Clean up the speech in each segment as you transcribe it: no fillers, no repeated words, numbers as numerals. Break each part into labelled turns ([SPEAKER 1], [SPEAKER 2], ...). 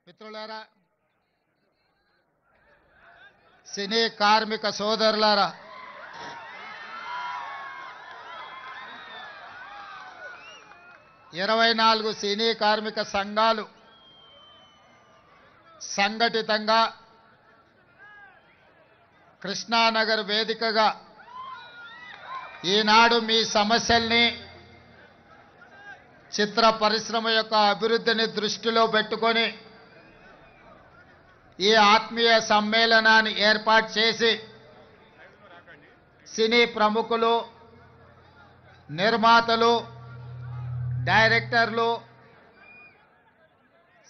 [SPEAKER 1] మిత్రులారా, సినీ కార్మిక సోదరులారా, ఇరవై 24 సినీ కార్మిక సంఘాలు సంఘటితంగా కృష్ణానగర్ వేదికగా ఈనాడు మీ సమస్యల్ని, చిత్ర పరిశ్రమ యొక్క అభివృద్ధిని దృష్టిలో పెట్టుకొని ఈ ఆత్మీయ సమ్మేళనాన్ని ఏర్పాటు చేసి సినీ ప్రముఖులు, నిర్మాతలు, డైరెక్టర్లు,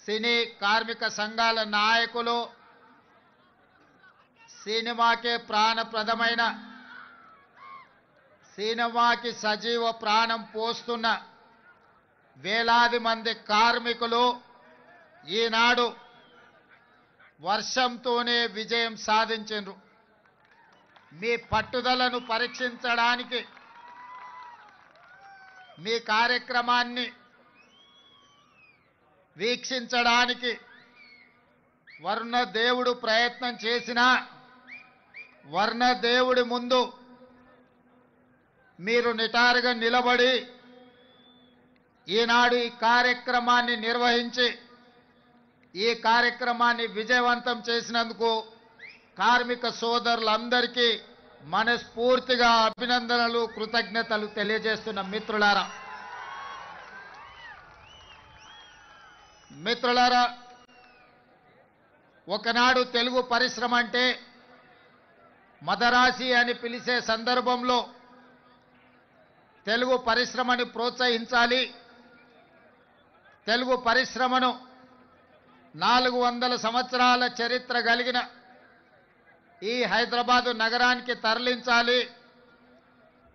[SPEAKER 1] సినీ కార్మిక సంఘాల నాయకులు, సినిమాకే ప్రాణప్రదమైన, సినిమాకి సజీవ ప్రాణం పోస్తున్న వేలాది మంది కార్మికులు ఈనాడు వర్షంతోనే విజయం సాధించారు. మీ పట్టుదలను పరీక్షించడానికి, మీ కార్యక్రమాన్ని వీక్షించడానికి వర్ణ దేవుడు ప్రయత్నం చేసినా వర్ణ దేవుడి ముందు మీరు నిటారుగా నిలబడి ఈనాడు ఈ కార్యక్రమాన్ని నిర్వహించి ఈ కార్యక్రమాన్ని విజయవంతం చేసినందుకు కార్మిక సోదరులందరికీ మనస్ఫూర్తిగా అభినందనలు, కృతజ్ఞతలు తెలియజేస్తున్న మిత్రులారా, ఒకనాడు తెలుగు పరిశ్రమ అంటే మదరాసి అని పిలిచే సందర్భంలో తెలుగు పరిశ్రమని ప్రోత్సహించాలి, తెలుగు పరిశ్రమను 400 సంవత్సరాల చరిత్ర కలిగిన ఈ హైదరాబాదు నగరానికి తరలించాలి,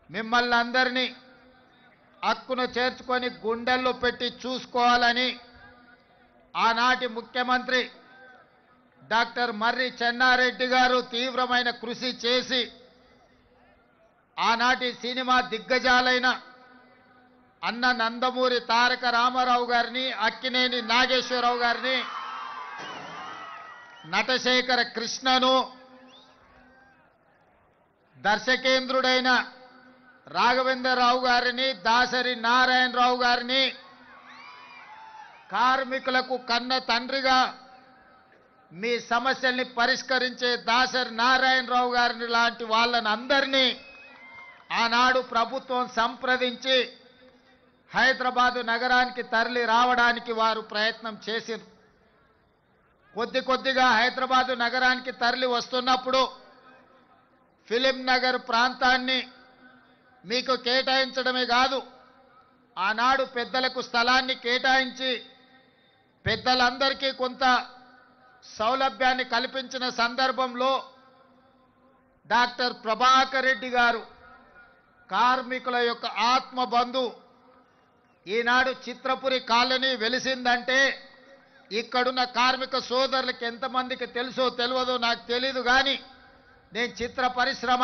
[SPEAKER 1] మిమ్మల్ని అందరినీ హక్కును చేర్చుకొని గుండెల్లో పెట్టి చూసుకోవాలని ఆనాటి ముఖ్యమంత్రి డాక్టర్ మర్రి చెన్నారెడ్డి గారు తీవ్రమైన కృషి చేసి ఆనాటి సినిమా దిగ్గజాలైన అన్న నందమూరి తారక రామారావు గారిని, అక్కినేని నాగేశ్వరరావు గారిని, నటశేఖర కృష్ణను, దర్శకేంద్రుడైన రాఘవేంద్రరావు గారిని, దాసరి నారాయణరావు గారిని, కార్మికులకు కన్న తండ్రిగా మీ సమస్యల్ని పరిష్కరించే దాసరి నారాయణరావు గారిని లాంటి వాళ్ళని అందరినీ ఆనాడు ప్రభుత్వం సంప్రదించి హైదరాబాదు నగరానికి తరలి రావడానికి వారు ప్రయత్నం చేశారు. కొద్దిగా హైదరాబాదు నగరానికి తరలి వస్తున్నప్పుడు ఫిలిం నగర్ ప్రాంతాన్ని మీకు కేటాయించడమే కాదు, ఆనాడు పెద్దలకు స్థలాన్ని కేటాయించి పెద్దలందరికీ కొంత సౌలభ్యాన్ని కల్పించిన సందర్భంలో డాక్టర్ ప్రభాకర్ రెడ్డి గారు కార్మికుల యొక్క ఆత్మబంధు, ఈనాడు చిత్రపురి కాలనీ వెలిసిందంటే ఇక్కడున్న కార్మిక సోదరులకు ఎంతమందికి తెలుసో తెలియదో నాకు తెలీదు, కానీ నేను చిత్ర పరిశ్రమ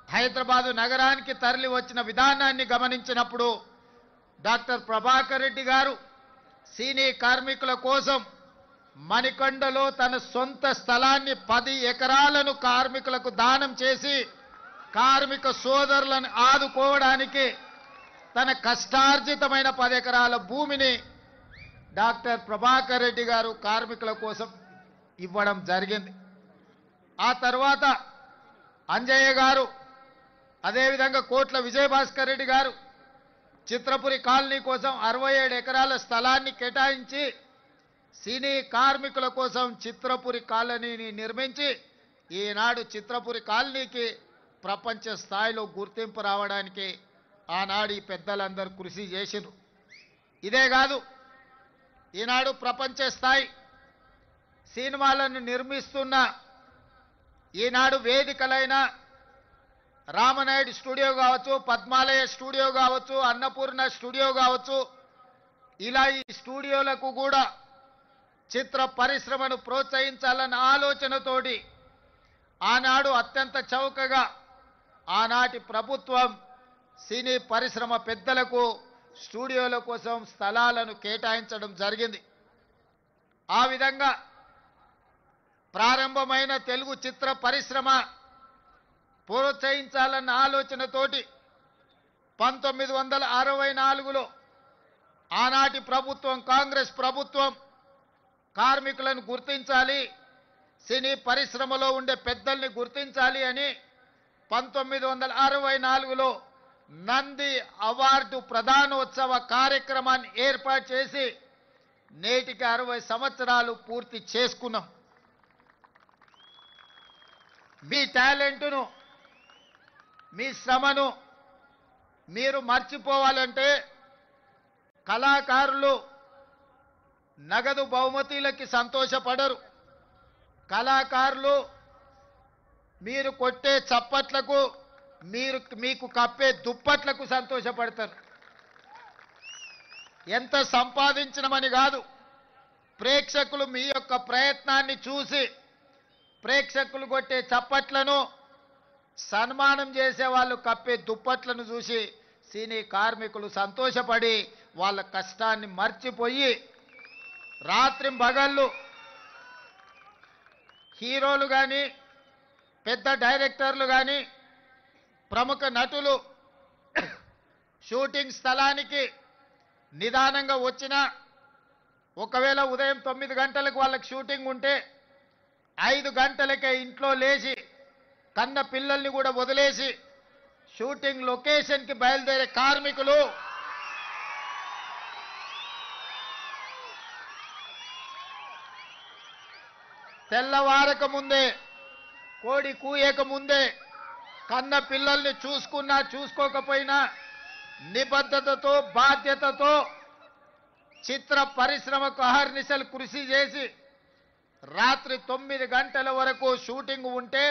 [SPEAKER 1] హైదరాబాదు నగరానికి తరలి వచ్చిన విధానాన్ని గమనించినప్పుడు డాక్టర్ ప్రభాకర్ రెడ్డి గారు సినీ కార్మికుల కోసం మణికొండలో తన సొంత స్థలాన్ని 10 ఎకరాలను కార్మికులకు దానం చేసి కార్మిక సోదరులను ఆదుకోవడానికి తన కష్టార్జితమైన 10 ఎకరాల భూమిని డాక్టర్ ప్రభాకర్ రెడ్డి గారు కార్మికుల కోసం ఇవ్వడం జరిగింది. ఆ తర్వాత అంజయ్య గారు, అదేవిధంగా కోట్ల విజయభాస్కర్ రెడ్డి గారు చిత్రపురి కాలనీ కోసం 67 ఎకరాల స్థలాన్ని కేటాయించి సినీ కార్మికుల కోసం చిత్రపురి కాలనీని నిర్మించి ఈనాడు చిత్రపురి కాలనీకి ప్రపంచ స్థాయిలో గుర్తింపు రావడానికి ఆనాడు ఈ పెద్దలందరూ కృషి చేసినారు. ఇదే కాదు, ఈనాడు ప్రపంచ స్థాయి సినిమాలను నిర్మిస్తున్న ఈనాడు వేదికలైన రామనాయుడు స్టూడియో కావచ్చు, పద్మాలయ స్టూడియో కావచ్చు, అన్నపూర్ణ స్టూడియో కావచ్చు, ఇలా ఈ స్టూడియోలకు కూడా చిత్ర పరిశ్రమను ప్రోత్సహించాలన్న ఆలోచనతోటి ఆనాడు అత్యంత చౌకగా ఆనాటి ప్రభుత్వం సినీ పరిశ్రమ పెద్దలకు స్టూడియోల కోసం స్థలాలను కేటాయించడం జరిగింది. ఆ విధంగా ప్రారంభమైన తెలుగు చిత్ర పరిశ్రమ ప్రోత్సహించాలన్న ఆలోచనతోటి 1964లో ఆనాటి ప్రభుత్వం కాంగ్రెస్ ప్రభుత్వం కార్మికులను గుర్తించాలి, సినీ పరిశ్రమలో ఉండే పెద్దల్ని గుర్తించాలి అని 1964లో నంది అవార్డు ప్రదానోత్సవ కార్యక్రమాన్ని ఏర్పాటు చేసి నేటికి 60 సంవత్సరాలు పూర్తి చేసుకున్నాం. మీ టాలెంట్ను, మీ శ్రమను మీరు మర్చిపోవాలంటే కళాకారులు నగదు బహుమతులకి సంతోషపడరు. కళాకారులు మీరు కొట్టే చప్పట్లకు, మీకు కప్పే దుప్పట్లకు సంతోషపడతారు. ఎంత సంపాదించడమని కాదు, ప్రేక్షకులు మీ యొక్క ప్రయత్నాన్ని చూసి ప్రేక్షకులు కొట్టే చప్పట్లను, సన్మానం చేసే వాళ్ళు కప్పే దుప్పట్లను చూసి సినీ కార్మికులు సంతోషపడి వాళ్ళ కష్టాన్ని మర్చిపోయి రాత్రింబగళ్ళు హీరోలు కానీ, పెద్ద డైరెక్టర్లు కానీ, ప్రముఖ నటులు షూటింగ్ స్థలానికి నిదానంగా వచ్చినా, ఒకవేళ ఉదయం 9 గంటలకు వాళ్ళకి షూటింగ్ ఉంటే 5 గంటలకే ఇంట్లో లేచి కన్న పిల్లల్ని కూడా వదిలేసి షూటింగ్ లొకేషన్కి బయలుదేరే కార్మికులు తెల్లవారక ముందే, కోడి కూయక ముందే కన్న పిల్లల్ని చూసుకున్నా చూసుకోకపోయినా నిబద్ధతతో బాధ్యతతో చిత్ర పరిశ్రమకు అహర్నిశలు కృషి చేసి రాత్రి 9 గంటల వరకు షూటింగ్ ఉంటే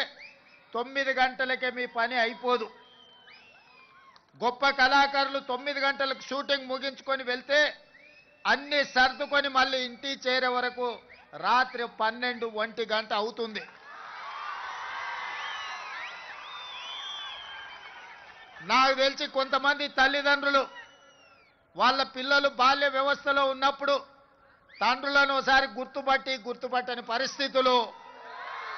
[SPEAKER 1] 9 గంటలకే మీ పని అయిపోదు. గొప్ప కళాకారులు 9 గంటలకు షూటింగ్ ముగించుకొని వెళ్తే అన్ని సర్దుకొని మళ్ళీ ఇంటికి చేరే వరకు రాత్రి 12, 1 గంట అవుతుంది. నాకు తెలిసి కొంతమంది తల్లిదండ్రులు వాళ్ళ పిల్లలు బాల్య వ్యవస్థలో ఉన్నప్పుడు తండ్రులను ఒకసారి గుర్తుపట్టని పరిస్థితులు,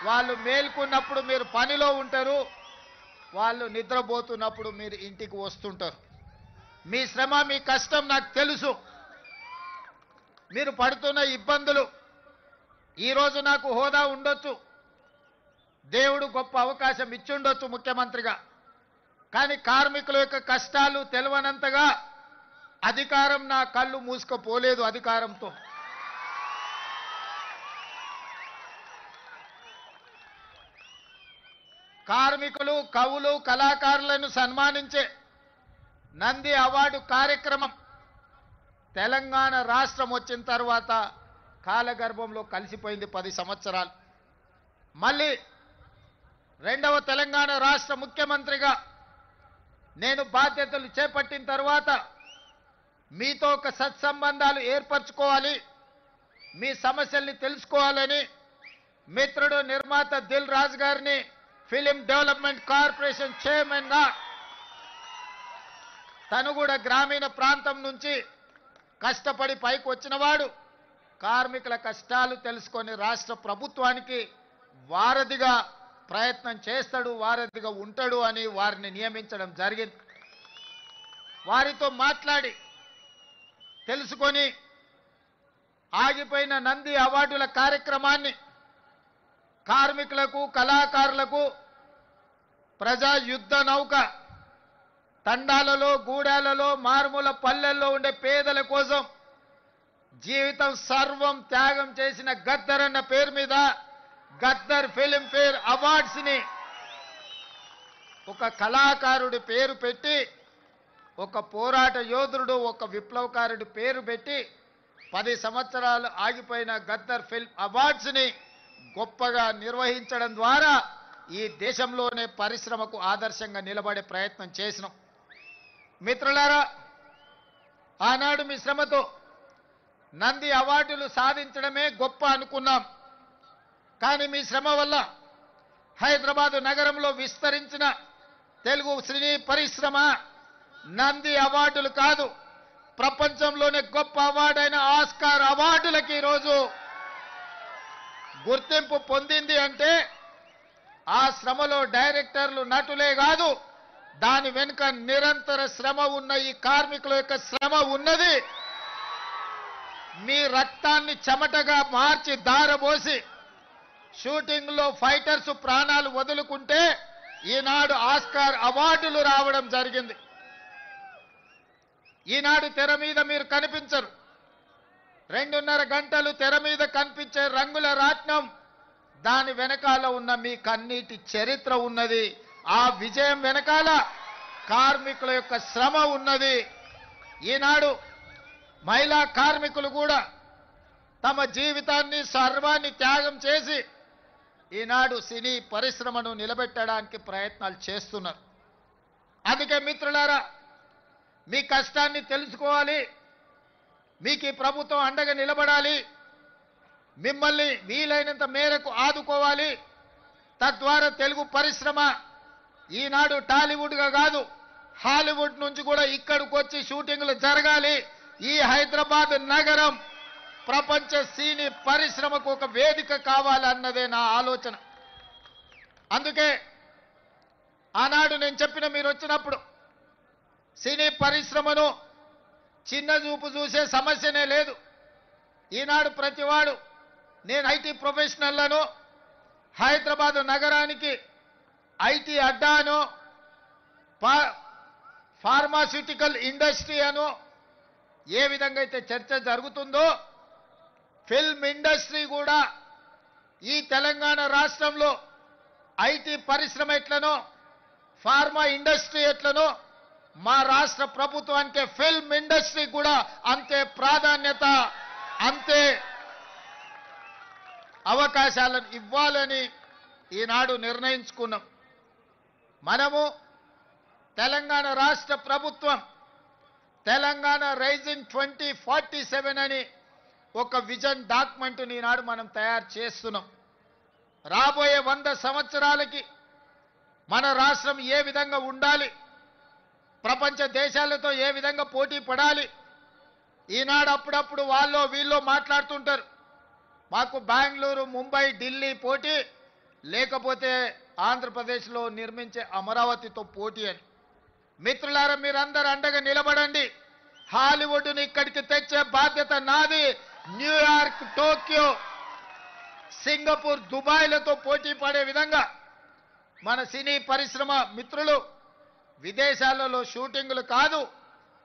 [SPEAKER 1] వాళ్ళు మేల్కొన్నప్పుడు మీరు పనిలో ఉంటారు, వాళ్ళు నిద్రపోతున్నప్పుడు మీరు ఇంటికి వస్తుంటారు. మీ శ్రమ, మీ కష్టం నాకు తెలుసు. మీరు పడుతున్న ఇబ్బందులు. ఈరోజు నాకు హోదా ఉండొచ్చు, దేవుడు గొప్ప అవకాశం ఇచ్చుండొచ్చు ముఖ్యమంత్రిగా, కానీ కార్మికుల యొక్క కష్టాలు తెలవనంతగా అధికారం నా కళ్ళు మూసుకుపోలేదు. అధికారంతో కార్మికులు, కవులు, కళాకారులను సన్మానించే నంది అవార్డు కార్యక్రమం తెలంగాణ రాష్ట్రం వచ్చిన తర్వాత కాలగర్భంలో కలిసిపోయింది 10 సంవత్సరాలు. మళ్ళీ రెండవ తెలంగాణ రాష్ట్ర ముఖ్యమంత్రిగా నేను బాధ్యతలు చేపట్టిన తర్వాత మీతో ఒక సత్సంబంధాలు ఏర్పరచుకోవాలి, మీ సమస్యల్ని తెలుసుకోవాలని మిత్రుడు నిర్మాత దిల్ రాజు గారిని ఫిలిం డెవలప్మెంట్ కార్పొరేషన్ చైర్మన్గా, తను కూడా గ్రామీణ ప్రాంతం నుంచి కష్టపడి పైకి వచ్చినవాడు, కార్మికుల కష్టాలు తెలుసుకొని రాష్ట్ర ప్రభుత్వానికి వారధిగా ప్రయత్నం చేస్తాడు, వారధిగా ఉంటాడు అని వారిని నియమించడం జరిగింది. వారితో మాట్లాడి తెలుసుకొని ఆగిపోయిన నంది అవార్డుల కార్యక్రమాన్ని కార్మికులకు, కళాకారులకు ప్రజా యుద్ధ నౌక తండాలలో, గూడాలలో, మారుమూల పల్లెల్లో ఉండే పేదల కోసం జీవితం సర్వం త్యాగం చేసిన గద్దర్ అన్న పేరు మీద గద్దర్ ఫిలింఫేర్ అవార్డ్స్ ని ఒక కళాకారుడి పేరు పెట్టి, ఒక పోరాట యోధుడు, ఒక విప్లవకారుడి పేరు పెట్టి 10 సంవత్సరాలు ఆగిపోయిన గద్దర్ ఫిల్మ్ అవార్డ్స్ ని గొప్పగా నిర్వహించడం ద్వారా ఈ దేశంలోనే పరిశ్రమకు ఆదర్శంగా నిలబడే ప్రయత్నం చేసినాం. మిత్రులారా, ఆనాడు మీ శ్రమతో నంది అవార్డులు సాధించడమే గొప్ప అనుకున్నాం. కానీ మీ శ్రమ వల్ల హైదరాబాదు నగరంలో విస్తరించిన తెలుగు సినీ పరిశ్రమ నంది అవార్డులు కాదు, ప్రపంచంలోనే గొప్ప అవార్డైన ఆస్కార్ అవార్డులకి ఈరోజు గుర్తింపు పొందింది అంటే ఆ శ్రమలో డైరెక్టర్లు నటులే కాదు, దాని వెనుక నిరంతర శ్రమ ఉన్న ఈ కార్మికుల యొక్క శ్రమ ఉన్నది. మీ రక్తాన్ని చెమటగా మార్చి దారబోసి షూటింగ్ లో ఫైటర్స్ ప్రాణాలు వదులుకుంటే ఈనాడు ఆస్కార్ అవార్డులు రావడం జరిగింది. ఈనాడు తెర మీద మీరు కనిపించరు. 2.5 గంటలు తెర మీద కనిపించే రంగుల రాట్నం, దాని వెనకాల ఉన్న మీ కన్నీటి చరిత్ర ఉన్నది. ఆ విజయం వెనకాల కార్మికుల యొక్క శ్రమ ఉన్నది. ఈనాడు మహిళా కార్మికులు కూడా తమ జీవితాన్ని సర్వాన్ని త్యాగం చేసి ఈనాడు సినీ పరిశ్రమను నిలబెట్టడానికి ప్రయత్నాలు చేస్తున్నారు. అందుకే మిత్రులారా, మీ కష్టాన్ని తెలుసుకోవాలి, మీకు ఈ ప్రభుత్వం అండగా నిలబడాలి, మిమ్మల్ని వీలైనంత మేరకు ఆదుకోవాలి. తద్వారా తెలుగు పరిశ్రమ ఈనాడు టాలీవుడ్గా కాదు, హాలీవుడ్ నుంచి కూడా ఇక్కడికి వచ్చి షూటింగ్లు జరగాలి. ఈ హైదరాబాద్ నగరం ప్రపంచ సినీ పరిశ్రమకు ఒక వేదిక కావాలన్నదే నా ఆలోచన. అందుకే ఆనాడు నేను చెప్పిన, మీరు వచ్చినప్పుడు సినీ పరిశ్రమను చిన్న చూపు చూసే సమస్యనే లేదు. ఈనాడు ప్రతివాడు, నేను ఐటీ ప్రొఫెషనల్లను, హైదరాబాద్ నగరానికి ఐటీ అడ్డాను, ఫార్మాస్యూటికల్ ఇండస్ట్రీ అను ఏ విధంగా అయితే చర్చ జరుగుతుందో, ఫిల్మ్ ఇండస్ట్రీ కూడా ఈ తెలంగాణ రాష్ట్రంలో ఐటీ పరిశ్రమ ఎట్లనో, ఫార్మా ఇండస్ట్రీ ఎట్లనో, మా రాష్ట్ర ప్రభుత్వానికి ఫిల్మ్ ఇండస్ట్రీ కూడా అంతే ప్రాధాన్యత, అంతే అవకాశాలను ఇవ్వాలని ఈనాడు నిర్ణయించుకున్నాం. మనము తెలంగాణ రాష్ట్ర ప్రభుత్వం తెలంగాణ రైజింగ్ 2047 అని ఒక విజన్ డాక్యుమెంట్ ఈనాడు మనం తయారు చేస్తున్నాం. రాబోయే 100 సంవత్సరాలకి మన రాష్ట్రం ఏ విధంగా ఉండాలి, ప్రపంచ దేశాలతో ఏ విధంగా పోటీ పడాలి. ఈనాడు అప్పుడప్పుడు వాళ్ళు వీళ్ళు మాట్లాడుతుంటారు, మాకు బెంగళూరు, ముంబై, ఢిల్లీ పోటీ, లేకపోతే ఆంధ్రప్రదేశ్లో నిర్మించే అమరావతితో పోటీ అని. మిత్రులారా, మీరందరూ అండగా నిలబడండి. హాలీవుడ్ని ఇక్కడికి తెచ్చే బాధ్యత నాది. న్యూయార్క్, టోక్యో, సింగపూర్, దుబాయ్లతో పోటీ పడే విధంగా మన సినీ పరిశ్రమ మిత్రులు విదేశాలలో షూటింగులు కాదు,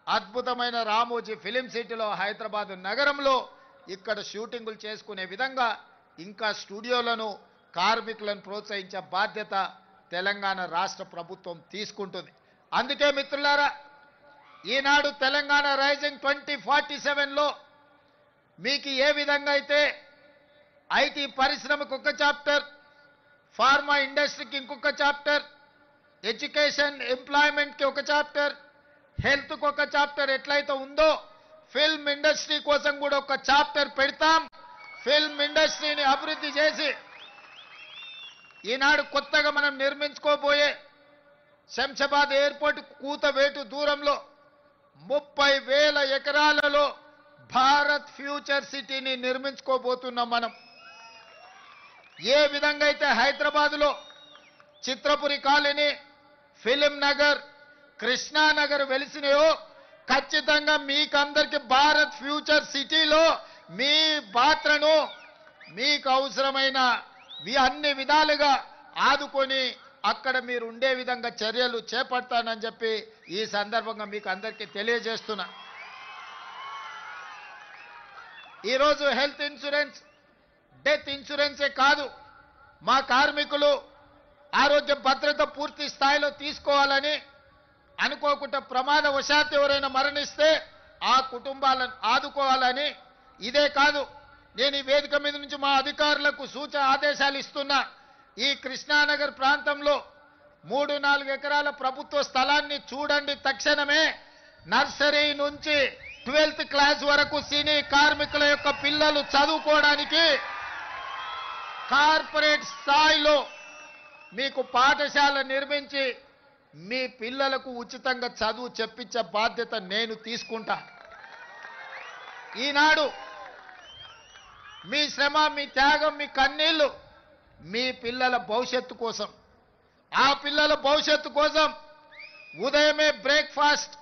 [SPEAKER 1] అద్భుతమైన రామోజీ ఫిలిం సిటీలో హైదరాబాద్ నగరంలో ఇక్కడ షూటింగులు చేసుకునే విధంగా ఇంకా స్టూడియోలను, కార్మికులను ప్రోత్సహించే బాధ్యత తెలంగాణ రాష్ట్ర ప్రభుత్వం తీసుకుంటుంది. అందుకే మిత్రులారా, ఈనాడు తెలంగాణ రైజింగ్ 2047లో మీకు ఏ విధంగా అయితే ఐటీ పరిశ్రమకు ఒక చాప్టర్, ఫార్మా ఇండస్ట్రీకి ఇంకొక చాప్టర్, ఎడ్యుకేషన్ ఎంప్లాయ్మెంట్కి ఒక చాప్టర్, హెల్త్కి ఒక చాప్టర్ ఎట్లయితే ఉందో, ఫిల్మ్ ఇండస్ట్రీ కోసం కూడా ఒక చాప్టర్ పెడతాం. ఫిల్మ్ ఇండస్ట్రీని అభివృద్ధి చేసి ఈనాడు కొత్తగా మనం నిర్మించుకోబోయే శంషాబాద్ ఎయిర్పోర్ట్ కూతవేటు దూరంలో 30,000 ఎకరాలలో భారత్ ఫ్యూచర్ సిటీని నిర్మించుకోబోతున్నాం. మనం ఏ విధంగా అయితే హైదరాబాద్లో చిత్రపురి కాలనీ, ఫిలిం నగర్, కృష్ణానగర్ వెలిసినాయో, ఖచ్చితంగా మీకందరికి భారత్ ఫ్యూచర్ సిటీలో మీ పాత్రను మీకు అవసరమైన అన్ని విధాలుగా ఆదుకొని అక్కడ మీరు ఉండే విధంగా చర్యలు చేపడతానని చెప్పి ఈ సందర్భంగా మీకు అందరికీ తెలియజేస్తున్నా. ఈరోజు హెల్త్ ఇన్సూరెన్స్, డెత్ ఇన్సూరెన్సే కాదు, మా కార్మికులు ఆరోగ్య భద్రత పూర్తి స్థాయిలో తీసుకోవాలని, అనుకోకుండా ప్రమాదవశాత్తు ఎవరైనా మరణిస్తే ఆ కుటుంబాలను ఆదుకోవాలని. ఇదే కాదు, నేను ఈ వేదిక మీద నుంచి మా అధికారులకు ఆదేశాలు ఇస్తున్నా. ఈ కృష్ణానగర్ ప్రాంతంలో 3-4 ఎకరాల ప్రభుత్వ స్థలాన్ని చూడండి. తక్షణమే నర్సరీ నుంచి 12th క్లాస్ వరకు సినీ కార్మికుల యొక్క పిల్లలు చదువుకోవడానికి కార్పొరేట్ స్థాయిలో మీకు పాఠశాల నిర్మించి మీ పిల్లలకు ఉచితంగా చదువు చెప్పించే బాధ్యత నేను తీసుకుంటా. ఈనాడు మీ శ్రమ, మీ త్యాగం, మీ కన్నీళ్లు మీ పిల్లల భవిష్యత్తు కోసం. ఆ పిల్లల భవిష్యత్తు కోసం ఉదయమే బ్రేక్ఫాస్ట్,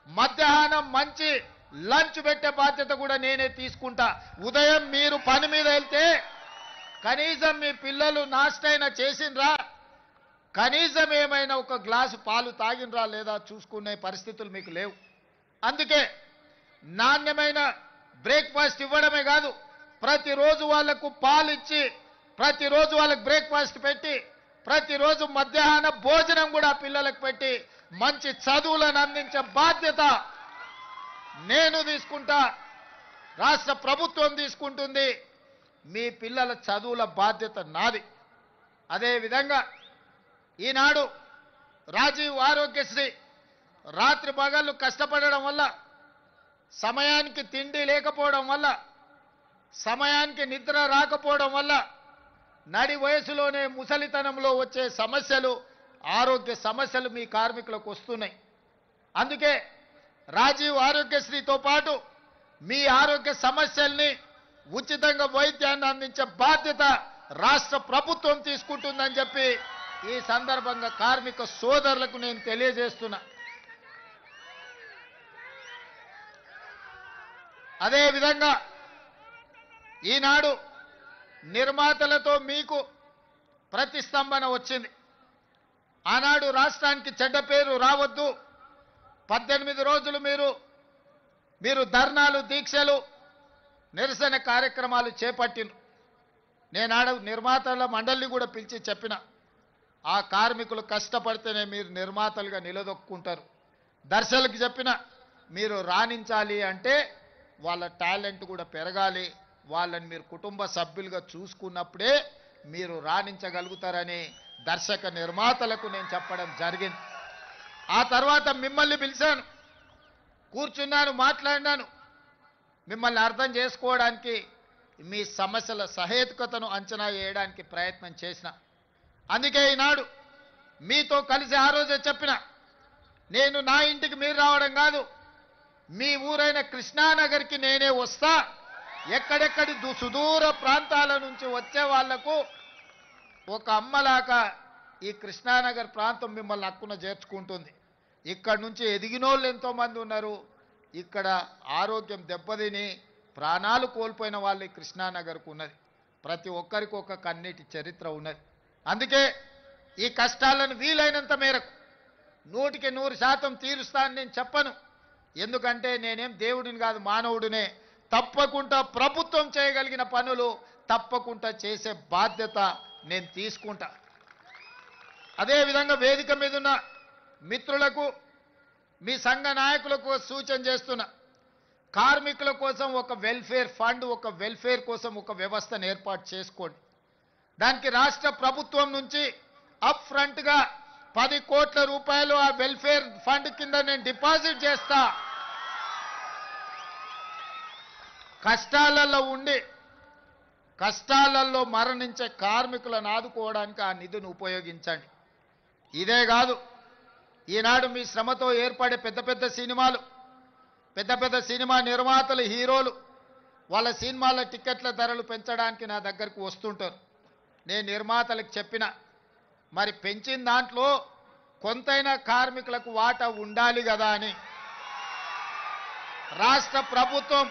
[SPEAKER 1] మధ్యాహ్నం మంచి లంచ్ పెట్టే బాధ్యత కూడా నేనే తీసుకుంటా. ఉదయం మీరు పని మీద వెళ్తే కనీసం మీ పిల్లలు నాష్టైనా చేసిండ్రా, కనీసం ఏమైనా ఒక గ్లాసు పాలు తాగినరా లేదా చూసుకునే పరిస్థితులు మీకు లేవు. అందుకే నాణ్యమైన బ్రేక్ఫాస్ట్ ఇవ్వడమే కాదు, ప్రతిరోజు వాళ్లకు పాలు ఇచ్చి, ప్రతిరోజు వాళ్ళకు బ్రేక్ఫాస్ట్ పెట్టి, ప్రతిరోజు మధ్యాహ్న భోజనం కూడా పిల్లలకు పెట్టి మంచి చదువులను అందించే బాధ్యత నేను తీసుకుంటా, రాష్ట్ర ప్రభుత్వం తీసుకుంటుంది. మీ పిల్లల చదువుల బాధ్యత నాది. అదేవిధంగా ఈనాడు రాజీవ్ ఆరోగ్యశ్రీ రాత్రి పగళ్ళు కష్టపడడం వల్ల, సమయానికి తిండి లేకపోవడం వల్ల, సమయానికి నిద్ర రాకపోవడం వల్ల నడి వయసులోనే ముసలితనంలో వచ్చే సమస్యలు, ఆరోగ్య సమస్యలు మీ కార్మికులకు వస్తున్నాయి. అందుకే రాజీవ్ ఆరోగ్యశ్రీతో పాటు మీ ఆరోగ్య సమస్యల్ని ఉచితంగా వైద్యాన్ని అందించే బాధ్యత రాష్ట్ర ప్రభుత్వం తీసుకుంటుందని చెప్పి ఈ సందర్భంగా కార్మిక సోదరులకు నేను తెలియజేస్తున్నా. అదేవిధంగా ఈనాడు నిర్మాతలతో మీకు ప్రతిస్తంభన వచ్చింది. ఆనాడు రాష్ట్రానికి చెడ్డ పేరు రావద్దు, 18 రోజులు మీరు ధర్నాలు, దీక్షలు, నిరసన కార్యక్రమాలు చేపట్టిండ్రు. నేనాడు నిర్మాతల మండలిని కూడా పిలిచి చెప్పిన, ఆ కార్మికులు కష్టపడితేనే మీరు నిర్మాతలుగా నిలదొక్కుంటారు. దర్శకులకు చెప్పిన, మీరు రాణించాలి అంటే వాళ్ళ టాలెంట్ కూడా పెరగాలి, వాళ్ళని మీరు కుటుంబ సభ్యులుగా చూసుకున్నప్పుడే మీరు రాణించగలుగుతారని దర్శక నిర్మాతలకు నేను చెప్పడం జరిగింది. ఆ తర్వాత మిమ్మల్ని పిలిచాను, కూర్చున్నాను, మాట్లాడినాను. మిమ్మల్ని అర్థం చేసుకోవడానికి, మీ సమస్యల సహేతుకతను అంచనా వేయడానికి ప్రయత్నం చేసిన. అందుకే ఈనాడు మీతో కలిసి ఆ రోజే చెప్పిన, నేను నా ఇంటికి మీరు రావడం కాదు, మీ ఊరైన కృష్ణానగర్కి నేనే వస్తా. ఎక్కడెక్కడి సుదూర ప్రాంతాల నుంచి వచ్చే వాళ్లకు ఒక అమ్మలాగా ఈ కృష్ణానగర్ ప్రాంతం మిమ్మల్ని హక్కున చేర్చుకుంటుంది. ఇక్కడ నుంచి ఎదిగినోళ్ళు ఎంతోమంది ఉన్నారు. ఇక్కడ ఆరోగ్యం దెబ్బతిని ప్రాణాలు కోల్పోయిన వాళ్ళు ఈ కృష్ణానగర్కు ఉన్నది. ప్రతి ఒక్కరికి ఒక కన్నీటి చరిత్ర ఉన్నది. అందుకే ఈ కష్టాలను వీలైనంత మేరకు 100% తీరుస్తానని నేను చెప్పను. ఎందుకంటే నేనేం దేవుడిని కాదు, మానవుడినే. తప్పకుండా ప్రభుత్వం చేయగలిగిన పనులు తప్పకుండా చేసే బాధ్యత నేను తీసుకుంటా. అదేవిధంగా వేదిక మీద ఉన్న మిత్రులకు, మీ సంఘ నాయకులకు సూచన చేస్తున్నా, కార్మికుల కోసం ఒక వెల్ఫేర్ ఫండ్, ఒక వెల్ఫేర్ కోసం ఒక వ్యవస్థను ఏర్పాటు చేసుకోండి. దానికి రాష్ట్ర ప్రభుత్వం నుంచి అప్ ఫ్రంట్గా 10 కోట్ల రూపాయలు ఆ వెల్ఫేర్ ఫండ్ కింద నేను డిపాజిట్ చేస్తా. కష్టాలలో ఉండి కష్టాలలో మరణించే కార్మికులను ఆదుకోవడానికి ఆ నిధిని ఉపయోగించండి. ఇదే కాదు, ఈనాడు మీ శ్రమతో ఏర్పడే పెద్ద పెద్ద సినిమాలు, పెద్ద పెద్ద సినిమా నిర్మాతలు, హీరోలు వాళ్ళ సినిమాల టికెట్ల ధరలు పెంచడానికి నా దగ్గరకు వస్తుంటారు. నేను నిర్మాతలకు చెప్పిన, మరి పెంచిన దాంట్లో కొంతైనా కార్మికులకు వాటా ఉండాలి కదా అని. రాష్ట్ర ప్రభుత్వం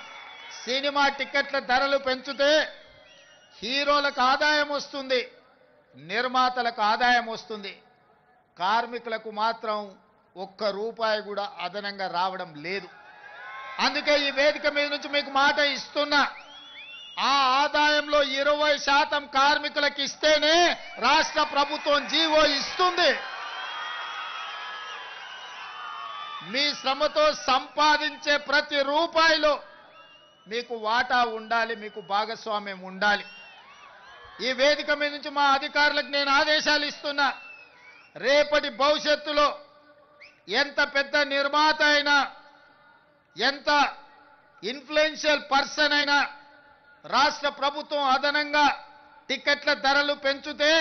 [SPEAKER 1] సినిమా టికెట్ల ధరలు పెంచితే హీరోలకు ఆదాయం వస్తుంది, నిర్మాతలకు ఆదాయం వస్తుంది, కార్మికులకు మాత్రం ఒక్క రూపాయి కూడా అదనంగా రావడం లేదు. అందుకే ఈ వేదిక మీద నుంచి మీకు మాట ఇస్తున్నా, ఆ ఆదాయంలో 20% కార్మికులకు ఇస్తేనే రాష్ట్ర ప్రభుత్వం జీవో ఇస్తుంది. మీ శ్రమతో సంపాదించే ప్రతి రూపాయిలో మీకు వాటా ఉండాలి, మీకు భాగస్వామ్యం ఉండాలి. ఈ వేదిక మీద నుంచి మా అధికారులకు నేను ఆదేశాలు ఇస్తున్నా, రేపటి భవిష్యత్తులో ఎంత పెద్ద నిర్మాత అయినా, ఎంత ఇన్ఫ్లుయెన్షియల్ పర్సన్ అయినా, రాష్ట్ర ప్రభుత్వం అదనంగా టికెట్ల ధరలు పెంచితే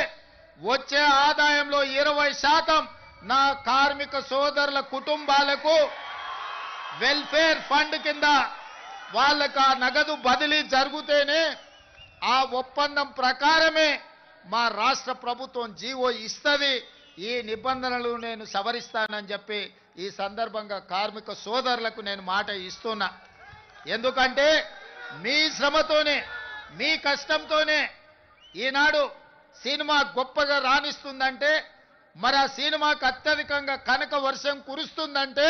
[SPEAKER 1] వచ్చే ఆదాయంలో 20% నా కార్మిక సోదరుల కుటుంబాలకు వెల్ఫేర్ ఫండ్ కింద వాళ్ళకు ఆ నగదు బదిలీ జరిగితేనే ఆ ఒప్పందం ప్రకారమే మా రాష్ట్ర ప్రభుత్వం జీవో ఇస్తుంది. ఈ నిబంధనలు నేను సవరిస్తానని చెప్పి ఈ సందర్భంగా కార్మిక సోదరులకు నేను మాట ఇస్తున్నా. ఎందుకంటే మీ శ్రమతోనే మీ కష్టంతోనే ఈనాడు సినిమా గొప్పగా రాణిస్తుందంటే, మరి ఆ సినిమాకు అత్యధికంగా కనక వర్షం కురుస్తుందంటే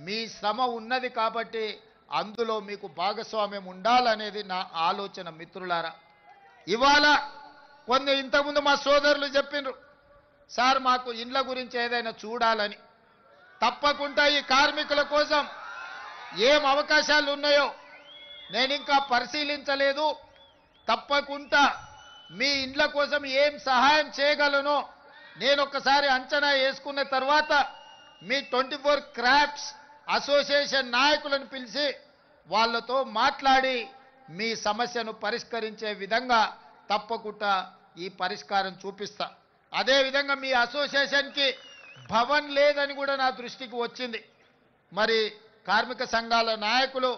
[SPEAKER 1] మీ శ్రమ ఉన్నది కాబట్టి అందులో మీకు భాగస్వామ్యం ఉండాలనేది నా ఆలోచన. మిత్రులారా, ఇవాళ కొన్ని ఇంతకుముందు మా సోదరులు చెప్పిండ్రు, సార్ మాకు ఇండ్ల గురించి ఏదైనా చూడాలని. తప్పకుండా ఈ కార్మికుల కోసం ఏం అవకాశాలు ఉన్నాయో నేను ఇంకా పరిశీలించలేదు. తప్పకుండా మీ ఇండ్ల కోసం ఏం సహాయం చేయగలనో నేను ఒకసారి అంచనా వేసుకున్న తర్వాత మీ 24 క్రాఫ్ట్స్ అసోసియేషన్ నాయకులను పిలిచి వాళ్ళతో మాట్లాడి మీ సమస్యను పరిష్కరించే విధంగా తప్పకుండా ఈ పరిష్కారం చూపిస్తా. అదేవిధంగా మీ అసోసియేషన్కి భవన్ లేదని కూడా నా దృష్టికి వచ్చింది. మరి కార్మిక సంఘాల నాయకులు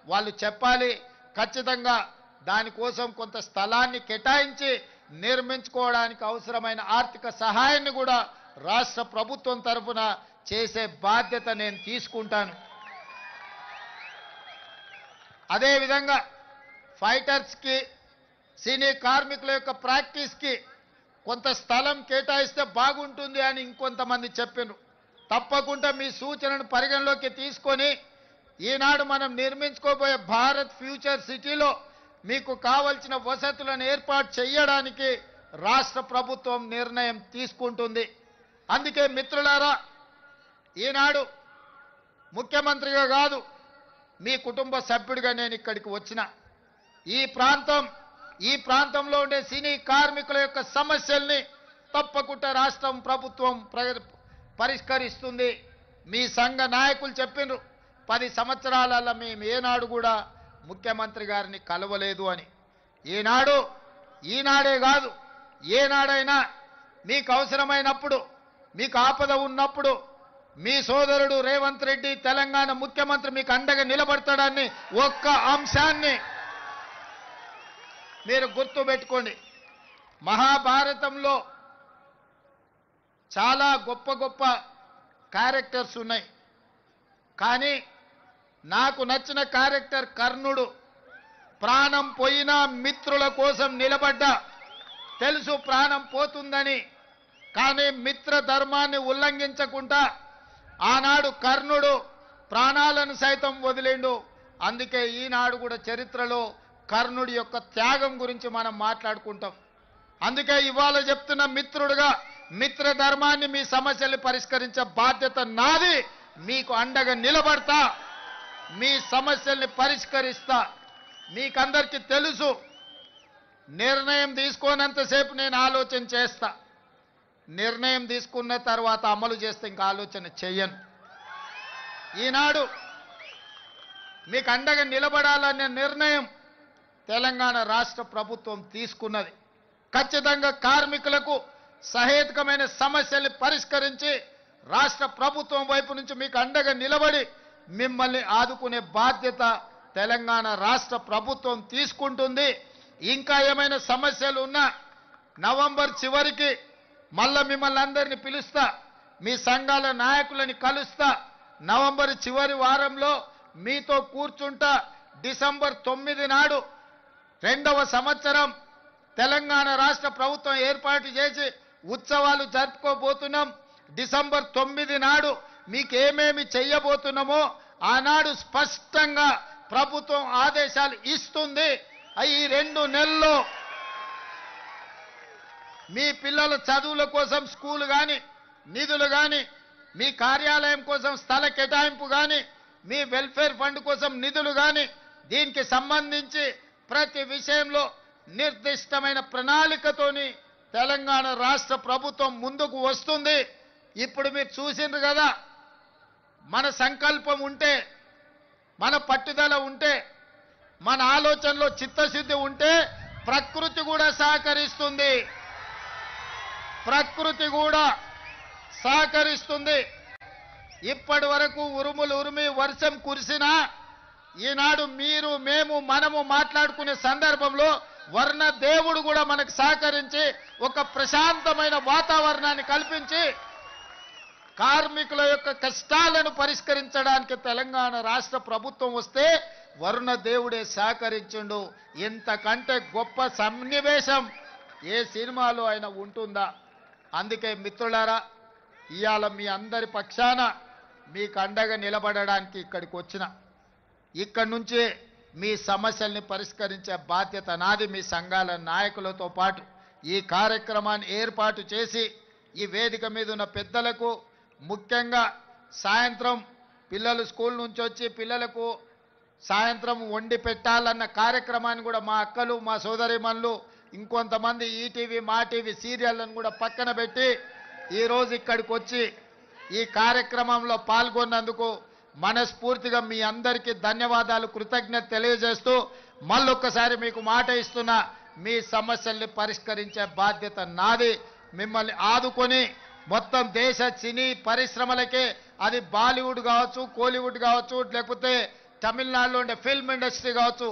[SPEAKER 1] వాళ్ళు చెప్పాలి, ఖచ్చితంగా దానికోసం కొంత స్థలాన్ని కేటాయించి నిర్మించుకోవడానికి అవసరమైన ఆర్థిక సహాయాన్ని కూడా రాష్ట్ర ప్రభుత్వం తరఫున చేసే బాధ్యత నేను తీసుకుంటాను. అదేవిధంగా ఫైటర్స్కి సినీ కార్మికుల యొక్క ప్రాక్టీస్కి కొంత స్థలం కేటాయిస్తే బాగుంటుంది అని ఇంకొంతమంది చెప్పారు. తప్పకుండా మీ సూచనను పరిగణలోకి తీసుకొని ఈనాడు మనం నిర్మించుకోబోయే భారత్ ఫ్యూచర్ సిటీలో మీకు కావలసిన వసతులను ఏర్పాటు చేయడానికి రాష్ట్ర ప్రభుత్వం నిర్ణయం తీసుకుంటుంది. అందుకే మిత్రులారా, ఈనాడు ముఖ్యమంత్రిగా కాదు మీ కుటుంబ సభ్యుడిగా నేను ఇక్కడికి వచ్చిన. ఈ ప్రాంతంలో ఉండే సినీ కార్మికుల యొక్క సమస్యల్ని తప్పకుండా రాష్ట్రం ప్రభుత్వం పరిష్కరిస్తుంది. మీ సంఘ నాయకులు చెప్పినారు 10 సంవత్సరాలలో మేము ఏనాడు కూడా ముఖ్యమంత్రి గారిని కలవలేదు అని. ఈనాడే కాదు ఏనాడైనా మీకు అవసరమైనప్పుడు, మీకు ఆపద ఉన్నప్పుడు మీ సోదరుడు రేవంత్ రెడ్డి తెలంగాణ ముఖ్యమంత్రి మీకు అండగా నిలబడతాడని ఒక్క అంశాన్ని మీరు గుర్తుపెట్టుకోండి. మహాభారతంలో చాలా గొప్ప గొప్ప క్యారెక్టర్స్ ఉన్నాయి, కానీ నాకు నచ్చిన క్యారెక్టర్ కర్ణుడు. ప్రాణం పోయినా మిత్రుల కోసం నిలబడ్డా, తెలుసు ప్రాణం పోతుందని, కానీ మిత్ర ధర్మాన్ని ఉల్లంఘించకుండా ఆనాడు కర్ణుడు ప్రాణాలను సైతం వదిలిండు. అందుకే ఈనాడు కూడా చరిత్రలో కర్ణుడి యొక్క త్యాగం గురించి మనం మాట్లాడుకుంటాం. అందుకే ఇవాళ చెప్తున్న మిత్రుడుగా మిత్ర ధర్మాన్ని, మీ సమస్యల్ని పరిష్కరించే బాధ్యత నాది. మీకు అండగా నిలబడతా, మీ సమస్యల్ని పరిష్కరిస్తా. మీకందరికీ తెలుసు, నిర్ణయం తీసుకోనంతసేపు నేను ఆలోచన చేస్తా, నిర్ణయం తీసుకున్న తర్వాత అమలు చేస్తే ఇంకా ఆలోచన చెయ్యను. ఈనాడు మీకు అండగా నిలబడాలనే నిర్ణయం తెలంగాణ రాష్ట్ర ప్రభుత్వం తీసుకున్నది. ఖచ్చితంగా కార్మికులకు సహేతుకమైన సమస్యల్ని పరిష్కరించి రాష్ట్ర ప్రభుత్వం వైపు నుంచి మీకు అండగా నిలబడి మిమ్మల్ని ఆదుకునే బాధ్యత తెలంగాణ రాష్ట్ర ప్రభుత్వం తీసుకుంటుంది. ఇంకా ఏమైనా సమస్యలు ఉన్నా నవంబర్ చివరికి మళ్ళా మిమ్మల్ని అందరినీ పిలుస్తా, మీ సంఘాల నాయకులని కలుస్తా. నవంబర్ చివరి వారంలో మీతో కూర్చుంటా. డిసెంబర్ 9 నాడు 2వ సంవత్సరం తెలంగాణ రాష్ట్ర ప్రభుత్వం ఏర్పాటు చేసి ఉత్సవాలు జరుపుకోబోతున్నాం. డిసెంబర్ 9 నాడు మీకేమేమి చెయ్యబోతున్నామో ఆనాడు స్పష్టంగా ప్రభుత్వం ఆదేశాలు ఇస్తుంది. ఈ 2 నెలల్లో మీ పిల్లల చదువుల కోసం స్కూల్ కానీ, నిధులు కానీ, మీ కార్యాలయం కోసం స్థల కేటాయింపు కానీ, మీ వెల్ఫేర్ ఫండ్ కోసం నిధులు కానీ, దీనికి సంబంధించి ప్రతి విషయంలో నిర్దిష్టమైన ప్రణాళికతోని తెలంగాణ రాష్ట్ర ప్రభుత్వం ముందుకు వస్తుంది. ఇప్పుడు మీరు చూసిండ్రు కదా, మన సంకల్పం ఉంటే, మన పట్టుదల ఉంటే, మన ఆలోచనలో చిత్తశుద్ధి ఉంటే ప్రకృతి కూడా సహకరిస్తుంది. ప్రకృతి కూడా సహకరిస్తుంది. ఇప్పటి వరకు ఉరుములు ఉరిమి వర్షం కురిసినా ఈనాడు మీరు, మేము, మనము మాట్లాడుకునే సందర్భంలో వర్ణ దేవుడు కూడా మనకు సహకరించి ఒక ప్రశాంతమైన వాతావరణాన్ని కల్పించి కార్మికుల యొక్క కష్టాలను పరిష్కరించడానికి తెలంగాణ రాష్ట్ర ప్రభుత్వం వస్తే వరుణ దేవుడే సహకరించిండు. ఇంతకంటే గొప్ప సన్నివేశం ఏ సినిమాలో అయినా ఉంటుందా? అందుకే మిత్రులారా, ఇవాళ మీ అందరి పక్షాన మీకు అండగా నిలబడడానికి ఇక్కడికి వచ్చిన. ఇక్కడి నుంచి మీ సమస్యల్ని పరిష్కరించే బాధ్యత నాది. మీ సంఘాల నాయకులతో పాటు ఈ కార్యక్రమాన్ని ఏర్పాటు చేసి ఈ వేదిక మీద ఉన్న పెద్దలకు, ముఖ్యంగా సాయంత్రం పిల్లలు స్కూల్ నుంచి వచ్చి పిల్లలకు సాయంత్రం వండి పెట్టాలన్న కార్యక్రమాన్ని కూడా మా అక్కలు, మా సోదరిమణులు, ఇంకొంతమంది ఈటీవీ, మా టీవీ సీరియళ్లను కూడా పక్కన పెట్టి ఈరోజు ఇక్కడికి వచ్చి ఈ కార్యక్రమంలో పాల్గొన్నందుకు మనస్ఫూర్తిగా మీ అందరికీ ధన్యవాదాలు, కృతజ్ఞత తెలియజేస్తూ మళ్ళొక్కసారి మీకు మాట ఇస్తున్నా, మీ సమస్యల్ని పరిష్కరించే బాధ్యత నాది. మిమ్మల్ని ఆదుకొని మొత్తం దేశ సినీ పరిశ్రమలకే, అది బాలీవుడ్ కావచ్చు, కోలీవుడ్ కావచ్చు, లేకపోతే తమిళనాడులో ఉండే ఫిల్మ్ ఇండస్ట్రీ కావచ్చు,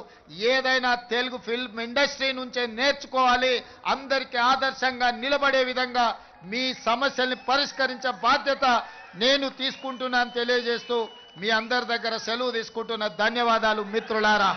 [SPEAKER 1] ఏదైనా తెలుగు ఫిల్మ్ ఇండస్ట్రీ నుంచే నేర్చుకోవాలి. అందరికీ ఆదర్శంగా నిలబడే విధంగా మీ సమస్యల్ని పరిష్కరించే బాధ్యత నేను తీసుకుంటున్నాను తెలియజేస్తూ మీ అందరి దగ్గర సెలవు తీసుకుంటున్న. ధన్యవాదాలు మిత్రులారా.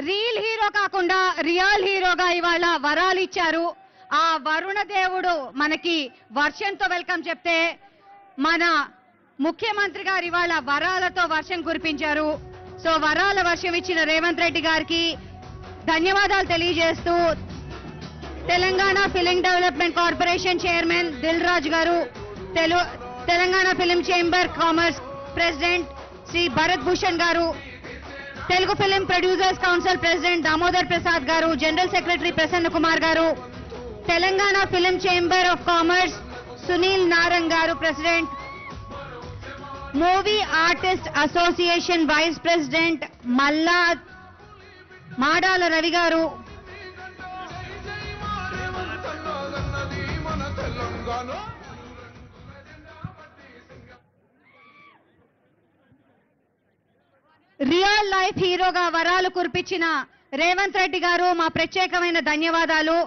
[SPEAKER 2] రీల్ హీరో కాకుండా రియల్ హీరోగా ఇవాళ వరాలు ఇచ్చారు. ఆ వరుణ దేవుడు మనకి వర్షంతో వెల్కమ్ చెప్తే మన ముఖ్యమంత్రి గారు ఇవాళ వరాలతో వర్షం కురిపించారు. సో వరాల వర్షం ఇచ్చిన రేవంత్ రెడ్డి గారికి ధన్యవాదాలు తెలియజేస్తూ Telangana film development corporation chairman Dil Raju గారు, Telangana film chamber commerce president Shri Bharat Bhushan గారు, Telugu film producers council president Damodar Prasad గారు, జనరల్ సెక్రటరీ ప్రసన్న కుమార్ గారు, Telangana film chamber of commerce Sunil Narang గారు president, movie artist association vice president Madala Ravi గారు, రియల్ లైఫ్ హీరోగా వరాలు కురిపించిన రేవంత్ రెడ్డి గారు మా ప్రత్యేకమైన ధన్యవాదాలు.